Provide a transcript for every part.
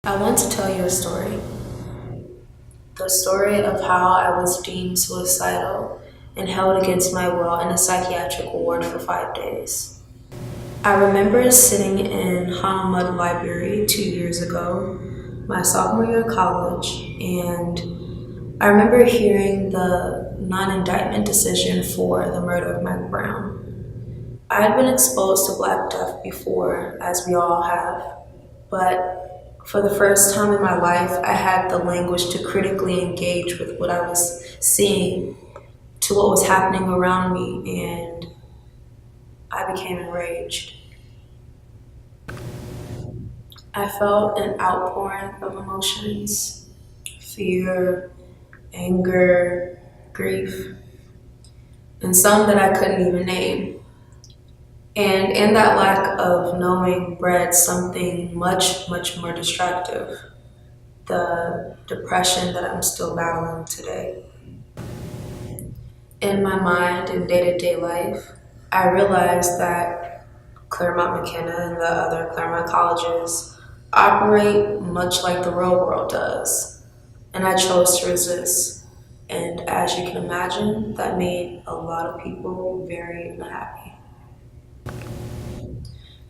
I want to tell you a story. The story of how I was deemed suicidal and held against my will in a psychiatric ward for 5 days. I remember sitting in Hanamud Library 2 years ago, my sophomore year of college, and I remember hearing the non-indictment decision for the murder of Mike Brown. I had been exposed to Black Death before, as we all have, but for the first time in my life, I had the language to critically engage with what I was seeing, to what was happening around me, and I became enraged. I felt an outpouring of emotions: fear, anger, grief, and some that I couldn't even name. And in that lack of knowing bred something much, much more destructive: the depression that I'm still battling today. In my mind and day to day life, I realized that Claremont McKenna and the other Claremont colleges operate much like the real world does, and I chose to resist. And as you can imagine, that made a lot of people very unhappy.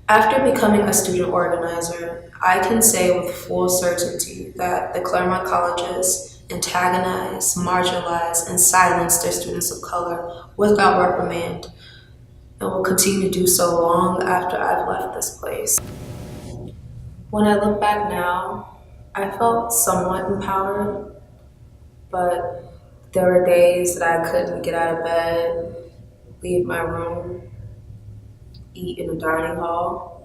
After becoming a student organizer, I can say with full certainty that the Claremont colleges antagonize, marginalize, and silence their students of color without reprimand, and will continue to do so long after I've left this place. When I look back now, I felt somewhat empowered, but there were days that I couldn't get out of bed, leave my room, eat in the dining hall.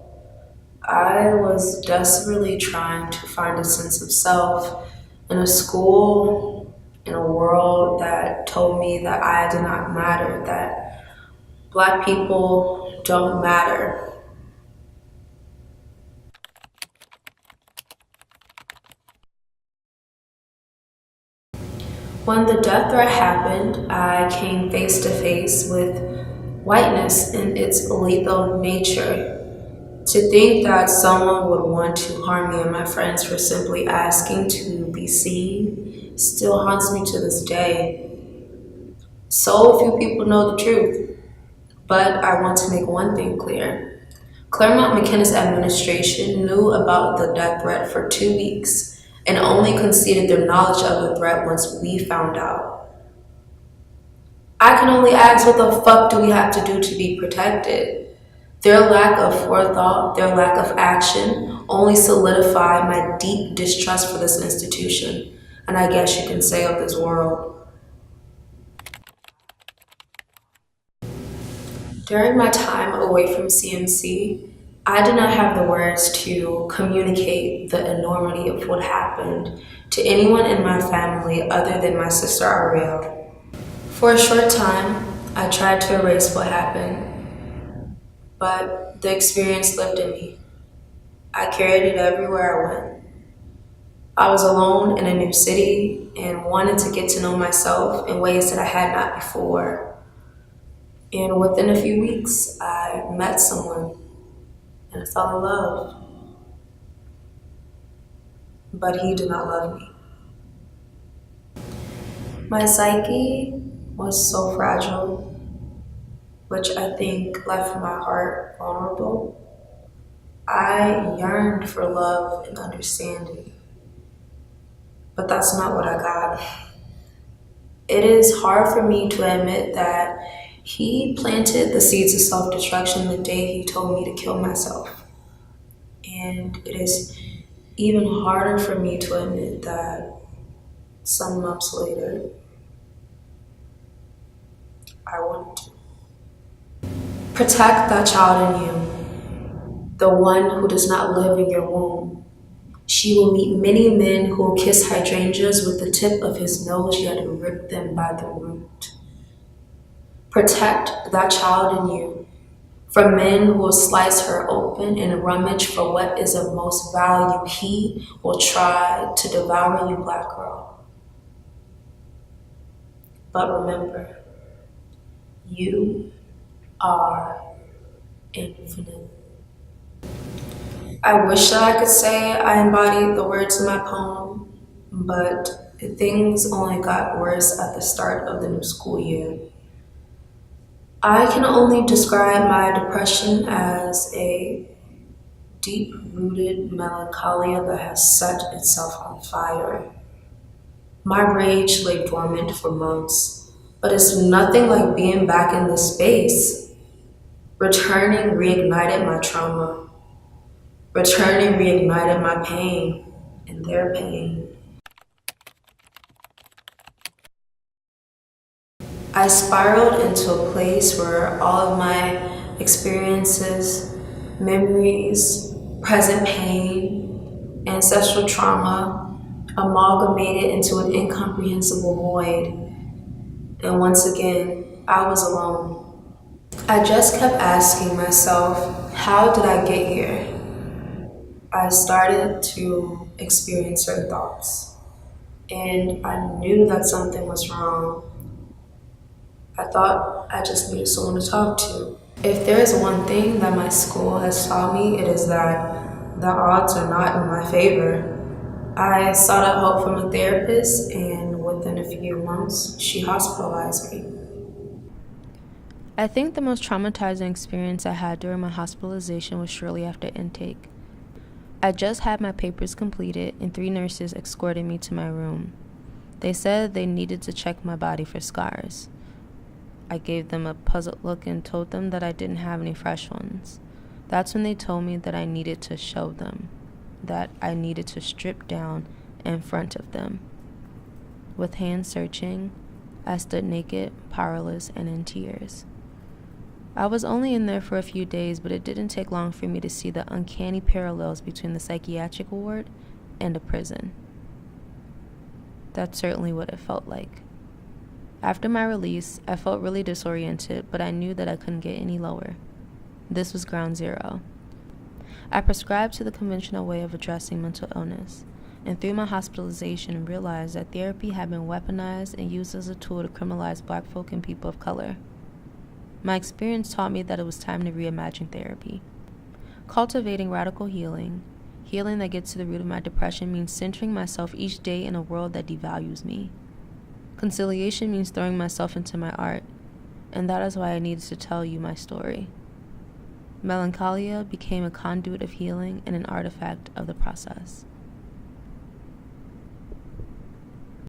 I was desperately trying to find a sense of self in a school, in a world that told me that I did not matter, that Black people don't matter. When the death threat happened, I came face to face with whiteness in its lethal nature. To think that someone would want to harm me and my friends for simply asking to be seen still haunts me to this day. So few people know the truth, but I want to make one thing clear. Claremont McKenna's administration knew about the death threat for 2 weeks and only conceded their knowledge of the threat once we found out. I can only ask, what the fuck do we have to do to be protected? Their lack of forethought, their lack of action only solidified my deep distrust for this institution, and I guess you can say of this world. During my time away from CMC, I did not have the words to communicate the enormity of what happened to anyone in my family other than my sister Ariel. For a short time, I tried to erase what happened, but the experience lived in me. I carried it everywhere I went. I was alone in a new city and wanted to get to know myself in ways that I had not before. And within a few weeks, I met someone and I fell in love. But he did not love me. My psyche was so fragile, which I think left my heart vulnerable. I yearned for love and understanding, but that's not what I got. It is hard for me to admit that he planted the seeds of self-destruction the day he told me to kill myself. And it is even harder for me to admit that some months later, I wanted to. Protect that child in you, the one who does not live in your womb. She will meet many men who will kiss hydrangeas with the tip of his nose, yet rip them by the root. Protect that child in you from men who will slice her open and rummage for what is of most value. He will try to devour you, Black girl. But remember, you are infinite. I wish that I could say I embodied the words in my poem, but things only got worse at the start of the new school year. I can only describe my depression as a deep rooted melancholia that has set itself on fire. My rage lay dormant for months, but it's nothing like being back in this space. Returning reignited my trauma. Returning reignited my pain and their pain. I spiraled into a place where all of my experiences, memories, present pain, ancestral trauma amalgamated into an incomprehensible void. And once again, I was alone. I just kept asking myself, how did I get here? I started to experience certain thoughts, and I knew that something was wrong. I thought I just needed someone to talk to. If there is one thing that my school has taught me, it is that the odds are not in my favor. I sought out help from a therapist, and within a few months, she hospitalized me. I think the most traumatizing experience I had during my hospitalization was shortly after intake. I just had my papers completed, and 3 nurses escorted me to my room. They said they needed to check my body for scars. I gave them a puzzled look and told them that I didn't have any fresh ones. That's when they told me that I needed to show them, that I needed to strip down in front of them. With hands searching, I stood naked, powerless, and in tears. I was only in there for a few days, but it didn't take long for me to see the uncanny parallels between the psychiatric ward and a prison. That's certainly what it felt like. After my release, I felt really disoriented, but I knew that I couldn't get any lower. This was ground zero. I prescribed to the conventional way of addressing mental illness, and through my hospitalization realized that therapy had been weaponized and used as a tool to criminalize Black folk and people of color. My experience taught me that it was time to reimagine therapy. Cultivating radical healing that gets to the root of my depression, means centering myself each day in a world that devalues me. Conciliation means throwing myself into my art, and that is why I needed to tell you my story. Melancholia became a conduit of healing and an artifact of the process.